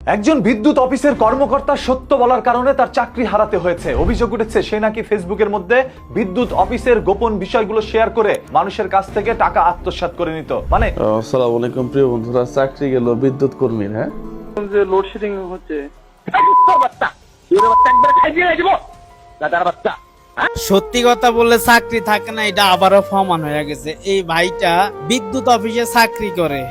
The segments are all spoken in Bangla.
একজন বিদ্যুৎ অফিসের কর্মকর্তা সত্য বলার কারণে তার চাকরি হারাতে হয়েছে। অভিযোগ উঠেছে সে নাকি ফেসবুকের মধ্যে বিদ্যুৎ অফিসের গোপন বিষয়গুলো শেয়ার করে মানুষের কাছ থেকে টাকা আত্মসাৎ করে নিত। মানে আসসালামু আলাইকুম প্রিয় বন্ধুরা, চাকরি গেল বিদ্যুৎ কর্মীর। হ্যাঁ, যে লোডশেডিং হচ্ছে সত্যি কথা বললে চাকরি থাকে না, এটা আবারও প্রমাণ হয়ে গেছে। এই ভাইটা বিদ্যুৎ অফিসে চাকরি করে।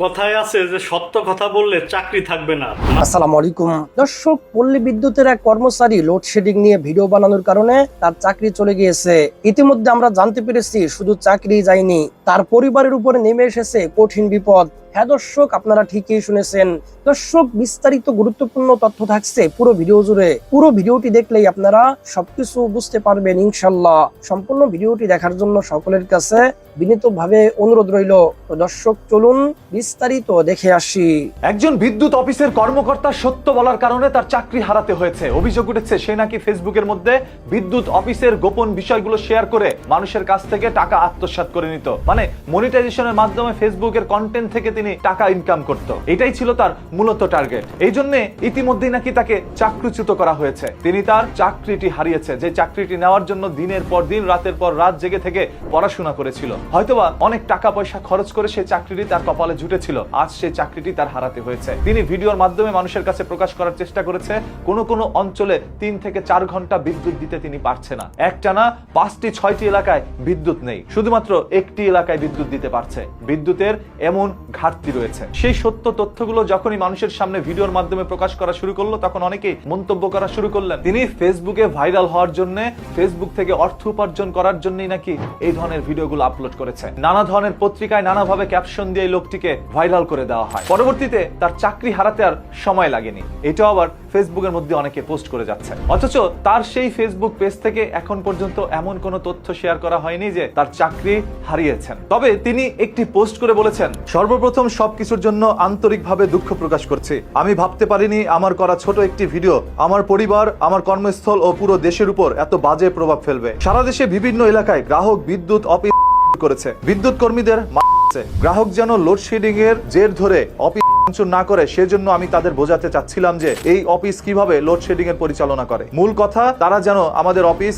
কথায় আছে যে সত্য কথা বললে চাকরি থাকবে না। আসসালামু আলাইকুম দর্শক, পল্লী বিদ্যুতের এক কর্মচারী লোডশেডিং নিয়ে ভিডিও বানানোর কারণে তার চাকরি চলে গিয়েছে। ইতিমধ্যে আমরা জানতে পেরেছি শুধু চাকরি যায়নি, তার পরিবারের উপরে নেমে এসেছে কঠিন বিপদ। হ্যাঁ দর্শক, আপনারা ঠিকই শুনেছেন। দর্শক, বিস্তারিত গুরুত্বপূর্ণ তথ্য থাকছে পুরো ভিডিও জুড়ে। পুরো ভিডিওটি দেখলেই আপনারা সবকিছু বুঝতে পারবেন ইনশাল্লাহ। সম্পূর্ণ ভিডিওটি দেখার জন্য সকলের কাছে বিনীতভাবে অনুরোধ রইল। তো দর্শক, চলুন বিস্তারিত দেখে আসি। একজন বিদ্যুৎ অফিসের কর্মকর্তা সত্য বলার কারণে তার চাকরি হারাতে হয়েছে। অভিযোগ উঠেছে সে নাকি ফেসবুকের মধ্যে বিদ্যুৎ অফিসের গোপন বিষয়গুলো শেয়ার করে মানুষের কাছ থেকে টাকা আত্মসাৎ করে নিত। মানে মনিটাইজেশনের মাধ্যমে ফেসবুকের কন্টেন্ট থেকে তিনি টাকা ইনকাম করত। এটাই ছিল তার মূলত টার্গেট। এই জন্য ইতিমধ্যেই নাকি তাকে চাকরিচ্যুত করা হয়েছে। তিনি তার চাকরিটি হারিয়েছে, যে চাকরিটি নেওয়ার জন্য দিনের পর দিন রাতের পর রাত জেগে থেকে পড়াশোনা করেছিল। হয়তোবা অনেক টাকা পয়সা খরচ করে সেই চাকরিটি তার কপালে জুটেছিল। আজ সেই চাকরিটি তার হারাতে হয়েছে। তিনি ভিডিওর মাধ্যমে মানুষের কাছে প্রকাশ করার চেষ্টা করেছে কোন কোন অঞ্চলে 3 থেকে 4 ঘন্টা বিদ্যুৎ দিতে তিনি পারছে না। একটানা 5টি 6টি এলাকায় বিদ্যুৎ নেই, শুধুমাত্র একটি এলাকায় বিদ্যুৎ দিতে পারছে। বিদ্যুতের এমন ঘাটতি রয়েছে। সেই সত্য তথ্যগুলো যখনই মানুষের সামনে ভিডিওর মাধ্যমে প্রকাশ করা শুরু করলো, তখন অনেকেই মন্তব্য করা শুরু করলেন তিনি ফেসবুকে ভাইরাল হওয়ার জন্য, ফেসবুক থেকে অর্থ উপার্জন করার জন্যই নাকি এই ধরনের ভিডিওগুলো আপলোড করেছে। নানা ধরনের পত্রিকায় নানাভাবে ক্যাপশন দিয়ে এই লোকটিকে ভাইরাল করে দেওয়া হয়। পরবর্তীতে তার চাকরি হারাতে আর সময় লাগেনি। এটাও আবার ফেসবুকের মধ্যে অনেকে পোস্ট করে যাচ্ছে। অথচ তার সেই ফেসবুক পেজ থেকে এখন পর্যন্ত এমন কোনো তথ্য শেয়ার করা হয়নি যে তার চাকরি হারিয়েছেন। তবে তিনি একটি পোস্ট করে বলেছেন, সর্বপ্রথম সবকিছুর জন্য আন্তরিকভাবে দুঃখ প্রকাশ করছি। আমি ভাবতে পারিনি আমার করা ছোট একটি ভিডিও আমার পরিবার, আমার কর্মস্থল ও পুরো দেশের উপর এত বাজে প্রভাব ফেলবে। সারা দেশে বিভিন্ন এলাকায় গ্রাহক বিদ্যুৎ অফিস করেছে, বিদ্যুৎ কর্মীদের গ্রাহক যেন লোডশেডিং এর জের ধরে অফিস না করে, সেজন্য আমি তাদের বোঝাতে চাচ্ছিলাম যে এই অফিস কিভাবে লোডশেডিং এর পরিচালনা করে। মূল কথা, তারা যেন আমাদের অফিস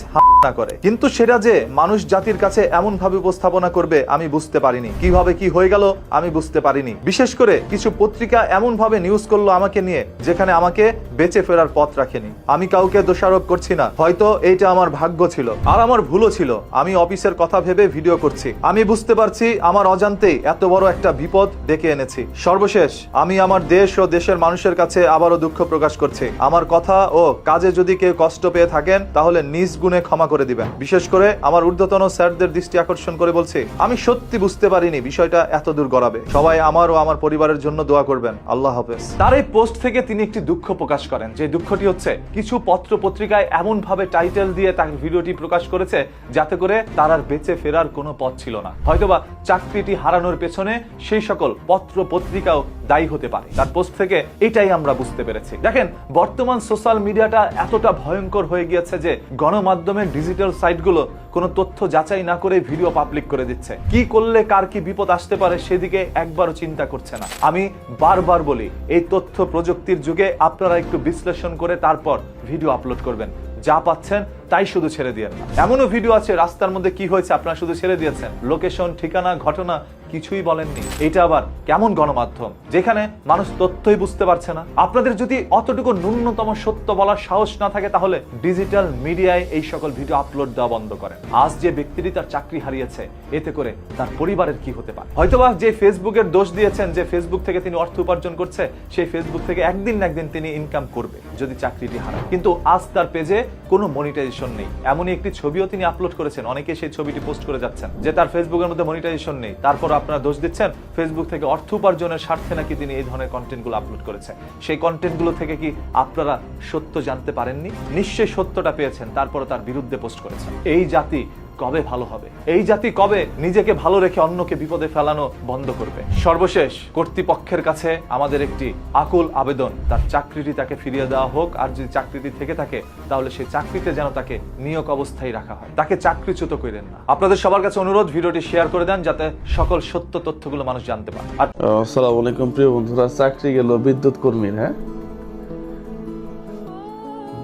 না করে। কিন্তু সেটা যে মানুষ জাতির কাছে এমন ভাবে উপস্থাপনা করবে আমি বুঝতে পারিনি। কিভাবে কি হয়ে গেল আমি বুঝতে পারিনি। বিশেষ করে কিছু পত্রিকা এমন ভাবে নিউজ করলো আমাকে নিয়ে, যেখানে আমাকে বেঁচে ফেরার পথ রাখেনি। আমি কাউকে দোষারোপ করছি না, হয়তো এইটা আমার ভাগ্য ছিল আর আমার ভুলও ছিল। আমি অফিসের কথা ভেবে ভিডিও করছি। আমি বুঝতে পারছি আমার অজান্তেই এত বড় একটা বিপদ ডেকে এনেছি। সর্বশেষ আমি আমার দেশ ও দেশের মানুষের কাছে আবারও দুঃখ প্রকাশ করছি। আমার কথা ও কাজে যদি কেউ কষ্ট পেয়ে থাকেন তাহলে নিজ গুণে ক্ষমা করে দিবেন। বিশেষ করে আমার ঊর্ধ্বতন স্যারদের দৃষ্টি আকর্ষণ করে বলছি, আমি সত্যি বুঝতে পারিনি বিষয়টা এত দূর গড়াবে। সবাই আমার ও আমার পরিবারের জন্য দোয়া করবেন। আল্লাহ হাফেজ। তার এই পোস্ট থেকে তিনি একটি দুঃখ প্রকাশ করেন, যে দুঃখটি হচ্ছে কিছু পত্র পত্রিকায় এমন ভাবে টাইটেল দিয়ে তার ভিডিওটি প্রকাশ করেছে যাতে করে তার আর বেঁচে ফেরার কোনো পথ ছিল না। হয়তোবা চাকরিটি হারানোর পেছনে সেই সকল পত্র পত্রিকাও দায়ী হতে পারে। তার পোস্ট থেকে এটাই আমরা বুঝতে পেরেছি। দেখেন, বর্তমান সোশ্যাল মিডিয়াটা এতটা ভয়ঙ্কর হয়ে গিয়েছে যে গণমাধ্যমের ডিজিটাল সাইটগুলো কোনো তথ্য যাচাই না করে ভিডিও পাবলিক করে দিচ্ছে। কি করলে কার কি বিপদ আসতে পারে সেদিকে একবারও চিন্তা করছে না। আমি বারবার বলি, এই তথ্য প্রযুক্তির যুগে আপনারা একটু বিশ্লেষণ করে তারপর ভিডিও আপলোড করবেন। যা পাচ্ছেন তাই শুধু ছেড়ে দিয়েন না। এমনও ভিডিও আছে রাস্তার মধ্যে কি হয়েছে আপনারা শুধু ছেড়ে দিয়েছেন, লোকেশন, ঠিকানা, ঘটনা কিছুই বলেননি। এটা আবার কেমন গণমাধ্যম যেখানে মানুষ তথ্যই বুঝতে পারছে না? আপনাদের যদি অতটুকু ন্যূনতম সত্য বলার সাহস না থাকে তাহলে ডিজিটাল মিডিয়ায় এই সকল ভিডিও আপলোড দেওয়া বন্ধ করেন। আজ যে ব্যক্তিটি তার চাকরি হারিয়েছে, এতে করে তার পরিবারের কি হতে পারে? হয়তোবা যে ফেসবুকের দোষ দিয়েছেন, যে ফেসবুক থেকে তিনি অর্থ উপার্জন করছে, সেই ফেসবুক থেকে একদিন না একদিন তিনি ইনকাম করবে যদি চাকরিটি হারায়। কিন্তু আজ তার পেজে কোনো মনিটাইজেশন নেই। এমনই একটি ছবিও তিনি আপলোড করেছেন। অনেকে সেই ছবিটি পোস্ট করে যাচ্ছেন যে তার ফেসবুকের মধ্যে মনিটাইজেশন নেই। তারপর আপনারা দোষ দিচ্ছেন ফেসবুক থেকে অর্থ উপার্জনের স্বার্থে নাকি তিনি এই ধরনের কন্টেন্টগুলো আপলোড করেছেন। সেই কন্টেন্টগুলো থেকে কি আপনারা সত্য জানতে পারেননি? নিশ্চয়ই সত্যটা পেয়েছেন, তারপরে তার বিরুদ্ধে পোস্ট করেছেন। এই জাতি কবে ভালো হবে? এই জাতি কবে নিজেকে ভালো রেখে অন্যকে বিপদে ফেলানো বন্ধ করবে? সর্বশেষ কর্তৃপক্ষের কাছে আমাদের একটি আকুল আবেদন, তার চাকরিটি তাকে ফিরিয়ে দেওয়া হোক, আর যদি চাকরিটি থেকে থাকে তাহলে সেই চাকরিতে যেন তাকে নিয়োগ অবস্থায় রাখা হয়, তাকে চাকরিচ্যুত করেন না। আপনাদের সবার কাছে অনুরোধ, ভিডিওটি শেয়ার করে দেন যাতে সকল সত্য তথ্যগুলো মানুষ জানতে পারে। আর আসসালামু আলাইকুম প্রিয় বন্ধুরা, চাকরি গেল বিদ্যুৎ কর্মীর। হ্যাঁ,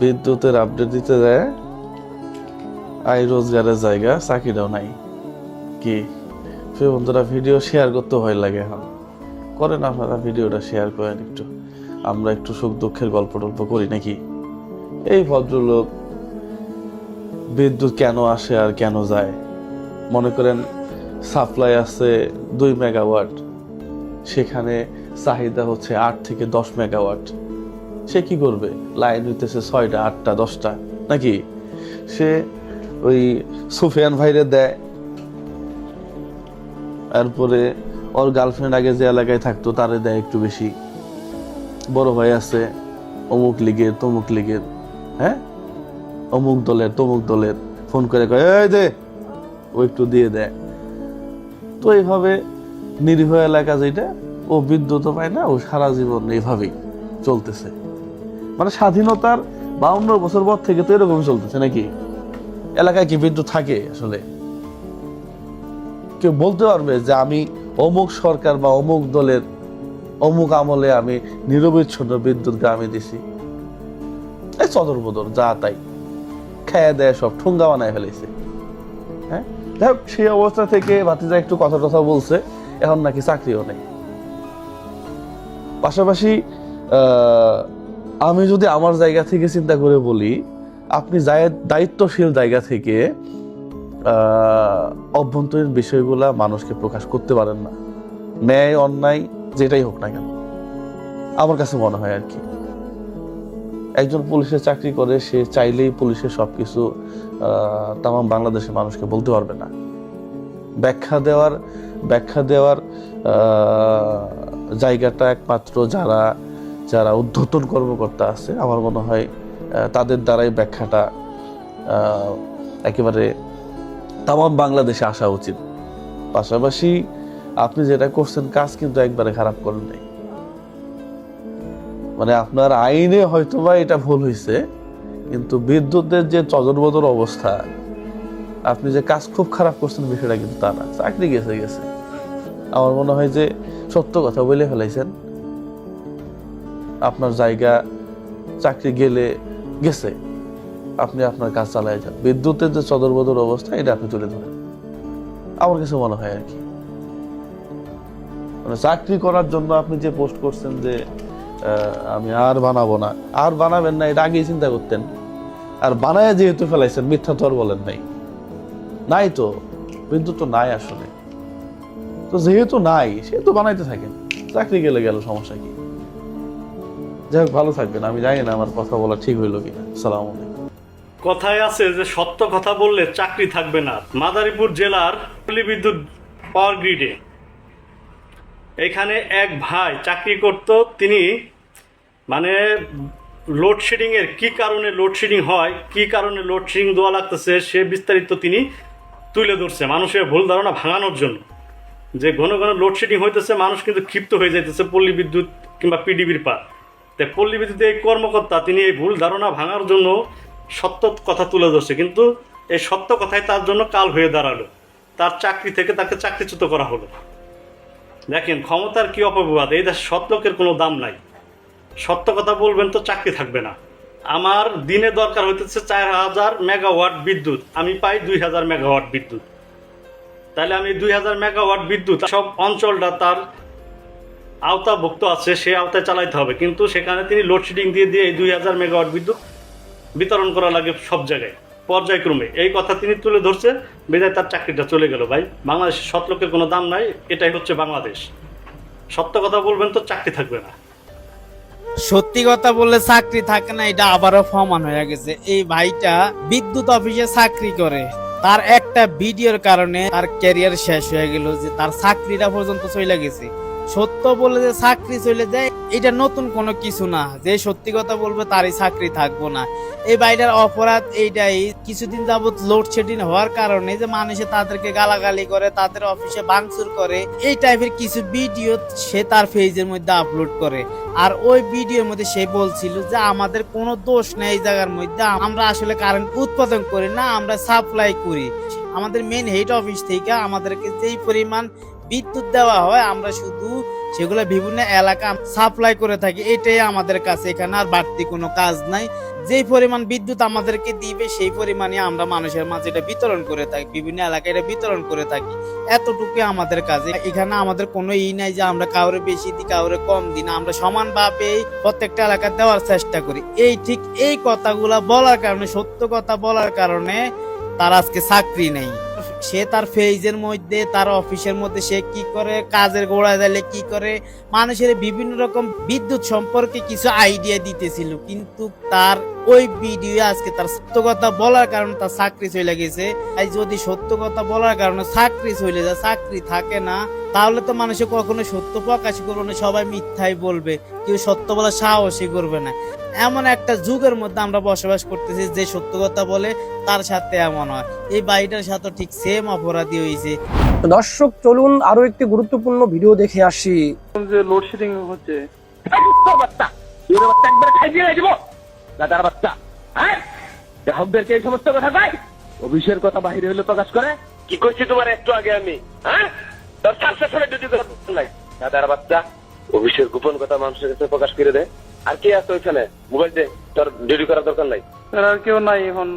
বিদ্যুতের আপডেট দিতে দেয়, আয় রোজগারের জায়গা, চাকরিটাও নাই। কি প্রিয় বন্ধুরা, ভিডিও শেয়ার করতে ভয় লাগে, এখন করেন আপনারা, ভিডিওটা শেয়ার করেন একটু, আমরা একটু সুখ দুঃখের গল্প টল্প করি নাকি। এই ভদ্রলোক বিদ্যুৎ কেন আসে আর কেন যায়, মনে করেন সাপ্লাই আছে 2 মেগাওয়াট, সেখানে চাহিদা হচ্ছে 8 থেকে 10 মেগাওয়াট, সে কি করবে? লাইন হইতেছে 6টা 8টা 10টা নাকি, সে ওই সুফিয়ান ভাইরে দেয়, তারপরে ওর গার্লফ্রেন্ড আগে যে এলাকায় থাকতো তারে দেয় একটু বেশি, বড় ভাই আছে অমুক লীগের তমুক লীগের, হ্যাঁ অমুক দলের তমুক দলের, ফোন করে কয় এই দে, ও একটু দিয়ে দেয়। তো এইভাবে নিরীহ এলাকা যেটা, ও বিদ্যুৎও পায় না, ও সারা জীবন এইভাবেই চলতেছে। মানে স্বাধীনতার 52 বছর পর থেকে তো এরকম চলতেছে নাকি? এলাকায় কি বিদ্যুৎ থাকে আসলে? কেউ বলতে পারবে যে আমি অমুক সরকার বা অমুক দলের অমুক আমলে আমি নিরবিচ্ছিন্ন বিদ্যুৎ গ্রামে দিছি? এই চদর বদর যা তাই খেয়ে দেয়, সব ঠুঙ্গা বানায় ফেলেছে। হ্যাঁ, যাই হোক, সেই অবস্থা থেকে ভাতিজা একটু কথা টথা বলছে, এখন নাকি চাকরিও নেই। পাশাপাশি আমি যদি আমার জায়গা থেকে চিন্তা করে বলি, আপনি দায়িত্বশীল জায়গা থেকে অভ্যন্তরীণ বিষয়গুলা মানুষকে প্রকাশ করতে পারেন না, ন্যায় অন্যায় যেটাই হোক না কেন, আমার কাছে মনে হয় আর কি। একজন পুলিশের চাকরি করে, সে চাইলেই পুলিশের সবকিছু তাম বাংলাদেশের মানুষকে বলতে পারবে না। ব্যাখ্যা দেওয়ার জায়গাটা একমাত্র যারা ঊর্ধ্বতন কর্মকর্তা আছে, আমার মনে হয় তাদের দ্বারাই ব্যাখ্যাটা একেবারে তাম বাংলাদেশে আসা উচিত। পাশাপাশি আপনি যেটা করছেন কাজ কিন্তু একবারে খারাপ করেন নাই, মানে আপনার আইনে হয়তোবা এটা ভুল হয়েছে, কিন্তু বিদ্যুতের যে চজরবদর অবস্থা, আপনি যে কাজ খুব খারাপ করছেন বিষয়টা কিন্তু তা না। চাকরি গেছে, আমার মনে হয় যে সত্য কথা বলে ফেলাইছেন। আপনার জায়গা চাকরি গেছে, আপনি আপনার কাজ চালায় যান। বিদ্যুতের যে চদরবদর অবস্থা, এটা আপনি তুলে ধরেন, আমার কাছে মনে হয় আর কি। মানে চাকরি করার জন্য আপনি যে পোস্ট করছেন যে আমি আর বানাবো না, আর বানাবেন না, এটা আগেই চিন্তা করতেন। আর বানায় যেহেতু ফেলাইছেন, মিথ্যা তো আর বলেন নাই তো, বিদ্যুৎ তো নাই আসলে। তো যেহেতু নাই, সেহেতু বানাইতে থাকেন, চাকরি গেল সমস্যা কি? যাই হোক, ভালো থাকবেন। আমি জানি না আমার কথা বলা ঠিক হইলো কিনা। আসসালামু আলাইকুম। কথায় আছে যে সত্য কথা বললে চাকরি থাকবে না। মাদারীপুর জেলার পল্লী বিদ্যুৎ পাওয়ার গ্রিডে এখানে এক ভাই চাকরি করত, তিনি মানে লোডশেডিং এর কি কারণে লোডশেডিং হয়, কি কারণে লোডশেডিং দেওয়া লাগতেছে, সে বিস্তারিত তিনি তুলে ধরছে মানুষের ভুল ধারণা ভাঙানোর জন্য। যে ঘন ঘন লোডশেডিং হইতেছে, মানুষ কিন্তু ক্ষিপ্ত হয়ে যাইতেছে পল্লী বিদ্যুৎ কিংবা পিডিবির পার। তাই পল্লী বিদ্যুতের এই কর্মকর্তা তিনি এই ভুল ধারণা ভাঙার জন্য সত্য কথা তুলে ধরছে, কিন্তু এই সত্য কথাই তার জন্য কাল হয়ে দাঁড়ালো। তার চাকরি থেকে তাকে চাকরিচ্যুত করা হলো। দেখেন ক্ষমতার কি অপব্যবহার, এই দেশে সৎ লোকের কোনো দাম নাই। সত্য কথা বলবেন তো চাকরি থাকবে না। আমার দিনে দরকার হইতেছে 4000 মেগাওয়াট বিদ্যুৎ, আমি পাই 2000 মেগাওয়াট বিদ্যুৎ। তাহলে আমি 2000 মেগাওয়াট বিদ্যুৎ সব অঞ্চলটা তার আওতাভুক্ত আছে, সে আওতায় চালাইতে হবে, কিন্তু সেখানে তিনি লোডশেডিং দিয়ে এই 2000 মেগাওয়াট বিদ্যুৎ বিতরণ করা লাগে সব জায়গায় পর্যায়ক্রমে। এই কথা তিনি তুলে ধরছে, বিদায় তার চাকরিটা চলে গেল। ভাই, বাংলাদেশের সৎ লোকের কোনো দাম নাই, এটাই হচ্ছে বাংলাদেশ। সত্য কথা বলবেন তো চাকরি থাকবে না। সত্যি কথা বললে চাকরি থাকে না, এটা আবারও প্রমাণ হয়ে গেছে। এই ভাইটা বিদ্যুৎ অফিসে চাকরি করে, তার একটা ভিডিওর কারণে তার ক্যারিয়ার শেষ হয়ে গেল, যে তার চাকরিটা পর্যন্ত চলে গেছে। সত্য বলে যে চাকরি চলে যায় এটা নতুন কোনো কিছু না যে সত্যি কথা বলবে তারই চাকরি থাকবো না। এই বাইটার অপরাধ এইটাই, কিছুদিন যাবত লোডশেডিং হওয়ার কারণে যে মানুষে তাদেরকে গালাগালি করে, তাদের অফিসে ভাঙচুর করে, এই টাইপের কিছু ভিডিও সে তার পেজের মধ্যে আপলোড করে। আর ওই ভিডিওর মধ্যে সে বলছিল যে আমাদের কোনো দোষ নেই এই জায়গার মধ্যে, আমরা আসলে কারেন্ট উৎপাদন করি না, আমরা সাপ্লাই করি। আমাদের মেন হেড অফিস থেকে আমাদেরকে যেই পরিমাণ বিদ্যুৎ দেওয়া হয় আমরা শুধু সেগুলো বিভিন্ন এলাকা সাপ্লাই করে থাকি, এটাই আমাদের কাছে, এখানে আর বাড়তি কোনো কাজ নাই। যেই পরিমাণ বিদ্যুৎ আমাদেরকে দিবে সেই পরিমাণে আমরা মানুষের মাঝে এটা বিতরণ করে থাকি, বিভিন্ন এলাকায় এটা বিতরণ করে থাকি, এতটুকু আমাদের কাজে। এখানে আমাদের কোনো নাই যে আমরা কাউরে বেশি দিই কাউরে কম দিই না, আমরা সমানভাবে প্রত্যেকটা এলাকা দেওয়ার চেষ্টা করি। ঠিক এই কথাগুলা বলার কারণে, সত্য কথা বলার কারণে তার আজকে চাকরি নেই। সে তার পেজের মধ্যে, তার অফিসের মধ্যে সে কি করে, কাজের গোড়া দিলে কি করে, মানুষের বিভিন্ন রকম বিদ্যুৎ সম্পর্কে কিছু আইডিয়া দিতেছিল, কিন্তু তার ওই ভিডিও আজকে তার সত্য কথা বলার কারণে তার চাকরি চলে গেছে। তাই যদি সত্য কথা বলার কারণে চাকরি চলে যায়, চাকরি থাকে না, তাহলে তো মানুষে কখনো সত্য প্রকাশ করবে না, সবাই মিথ্যাই বলবে, কেউ সত্য বলার সাহসই করবে না। এমন একটা যুগের মধ্যে আমরা বসবাস করতেছি যে সত্য কথা বলে তার সাথে এমন হয়। এই বাড়িটার সাথে ঠিক সেম অপরাধী হয়েছে। তো দর্শক চলুন আরো একটি গুরুত্বপূর্ণ ভিডিও দেখে আসি। যে লোডশেডিং হচ্ছে, গ্রাহকদেরকে এই সমস্ত কথা কয়, অফিসের কথা বাহিরে হইলে প্রকাশ করে। কি করছি তোমার একটু আগে আমি, হ্যাঁ তোর সাকসেসফুলি ডিউটি করার দরকার নাই। দাদার বাচ্চা অফিসের গোপন কথা মানুষের কাছে প্রকাশ করে দেয়। আর কে আছে ওইখানে, মোবাইল দে, তোর ডিউটি করার দরকার নাই। স্যার আর কেউ নাই এখন।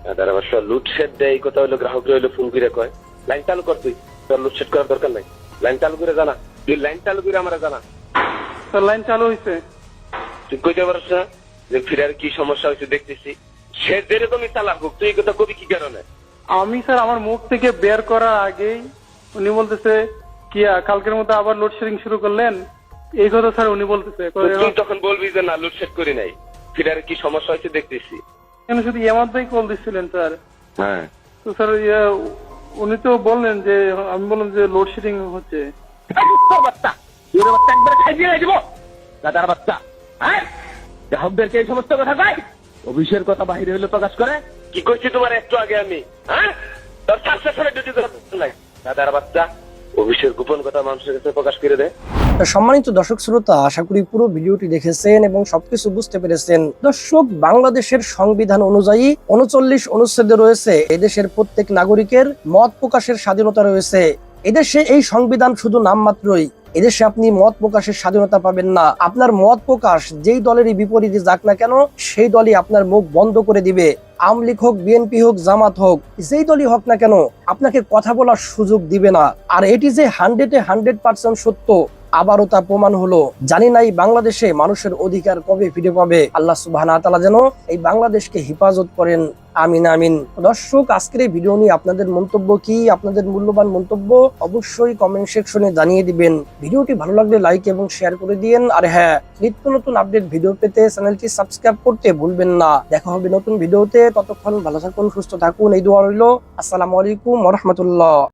দাদার বাচ্চা লুটশেড দেয়, এই কথা হইলো গ্রাহকরা হইলো ফোন করে কয় লাইন চালু কর, তুই তোর লুটশেড করার দরকার নাই, লাইন চালু করে জানা, তুই লাইন চালু করে আমার জানা। স্যার লাইন চালু হয়েছে। তুই কইতে পারছ না যে ফিরার কি সমস্যা হয়েছে দেখতেছি, সে যেরকমই চালাক হোক, তুই এই কথা কবি কি কারণে? আমি স্যার আমার মুখ থেকে বের করার আগেই উনি বলতেছে কি কালকের মধ্যে আবার লোডশেডিং শুরু করলেন, এই কথা স্যার উনি বলতেছে। তুই তখন বলবি যে না লোডশেড করি নাই, ফিরার কি সমস্যা হয়েছে দেখতেছি। কেন শুধু এমারদাই কল দিচ্ছিলেন স্যার। হ্যাঁ তো স্যার উনি তো বললেন যে, আমি বললাম যে লোডশেডিং হচ্ছে। একবারে খাই দিয়ে দিব দাদার বাচ্চা, হ্যাঁ গ্রাহকদেরকে এই সমস্ত কথা কয়, অফিসের কথা বাহিরে হইলে প্রকাশ করে। কি করছি তোমার একটু আগে আমি, হ্যাঁ তোর সাকসেসফুলি ডিউটি করার দরকার নাই। দাদার বাচ্চা অফিসের গোপন কথা মানুষের কাছে প্রকাশ করে দেয়। সম্মানিত দর্শক শ্রোতা, আশা করি পুরো ভিডিওটি দেখেছেন এবং সবকিছু বুঝতে পেরেছেন। দর্শক, বাংলাদেশের সংবিধান অনুযায়ী 39 অনুচ্ছেদে রয়েছে এদেশের প্রত্যেক নাগরিকের মত প্রকাশের স্বাধীনতা রয়েছে। এদেশে এই সংবিধান শুধু নামমাত্রই, এদেশে আপনি মত প্রকাশের স্বাধীনতা পাবেন না। আপনার মত প্রকাশ যেই দলেরই বিপরীতে যাক না কেন, সেই দলই আপনার মুখ বন্ধ করে দিবে। আওয়ামী লীগ হোক, বিএনপি হোক, জামাত হোক, যেই দলই হোক না কেন, আপনাকে কথা বলার সুযোগ দিবে না। আর এটি যে 100% সত্য, আবারও তা প্রমাণ হলো। জানি না এই বাংলাদেশে মানুষের অধিকার কবে ফিরে পাবে। আল্লাহ সুবহানাহু ওয়া তাআলা যেন এই বাংলাদেশকে হেফাজত করেন, আমিন আমিন। দর্শক, আজকের এই ভিডিও নিয়ে আপনাদের মন্তব্য কি, আপনাদের মূল্যবান মন্তব্য অবশ্যই কমেন্ট সেকশনে জানিয়ে দিবেন। ভিডিওটি ভালো লাগলে লাইক এবং শেয়ার করে দিয়েন। আর হ্যাঁ, নিত্য নতুন আপডেট ভিডিও পেতে চ্যানেলটি সাবস্ক্রাইব করতে ভুলবেন না। দেখা হবে নতুন ভিডিওতে, ততক্ষণ ভালো থাকুন, সুস্থ থাকুন, এই দোয়া রইল। আসসালামু আলাইকুম ওয়া রাহমাতুল্লাহ।